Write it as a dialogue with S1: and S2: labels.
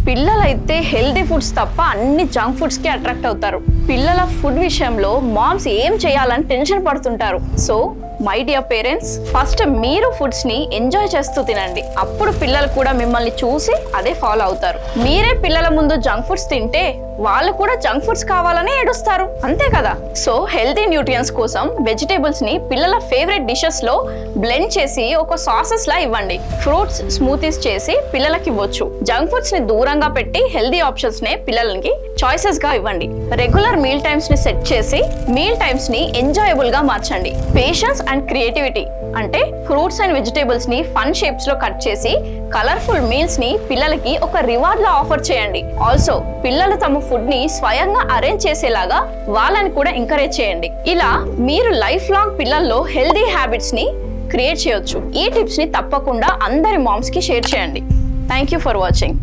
S1: పిల్లలైతే healthy foods తప్ప అన్ని జంక్ ఫుడ్స్ కి అట్రాక్ట్ అవుతారు. పిల్లల ఫుడ్ విషయంలో మామ్స్ ఏం చేయాలని టెన్షన్ పడుతుంటారు. So my dear parents, first మీరు ఫుడ్స్ ని ఎంజాయ్ చేస్తూ తినండి. అప్పుడు పిల్లలు కూడా మిమ్మల్ని చూసి అదే ఫాలో అవుతారు. మీరే పిల్లల ముందు జంక్ ఫుడ్స్ తింటే వాళ్ళు కూడా జంక్ ఫుడ్స్ కావాలని ఏడుస్తారు, అంతే కదా. సో హెల్తీ న్యూట్రియన్స్ కోసం వెజిటేబుల్స్ ని పిల్లల ఫేవరెట్ డిషెస్ లో బ్లెండ్ చేసి ఒక సాసెస్ లా ఇవ్వండి. ఫ్రూట్స్ స్మూతీస్ చేసి పిల్లలకి ఇవ్వచ్చు. జంక్ ఫుడ్స్ ని దూరంగా పెట్టి హెల్తీ ఆప్షన్స్ ని పిల్లలకి చాయిసెస్ గా ఇవ్వండి. రెగ్యులర్ మీల్ టైమ్స్ ని సెట్ చేసి మీల్ టైమ్స్ ని ఎంజాయబుల్ గా మార్చండి. పేషెన్స్ అండ్ క్రియేటివిటీ అంటే ఫ్రూట్స్ అండ్ వెజిటేబుల్స్ ని ఫన్ షేప్స్ లో కట్ చేసి కలర్ఫుల్ మీల్స్ ని పిల్లలకి ఒక రివార్డ్ లా ఆఫర్ చేయండి. ఆల్సో పిల్లలు తమ ఫుడ్ ని స్వయంగా అరేంజ్ చేసేలాగా వాళ్ళని కూడా ఎంకరేజ్ చేయండి. ఇలా మీరు లైఫ్ లాంగ్ పిల్లల్లో హెల్దీ హ్యాబిట్స్ ని క్రియేట్ చేయొచ్చు. ఈ టిప్స్ ని తప్పకుండా అందరి మామ్స్ కి షేర్ చేయండి. Thank you for watching.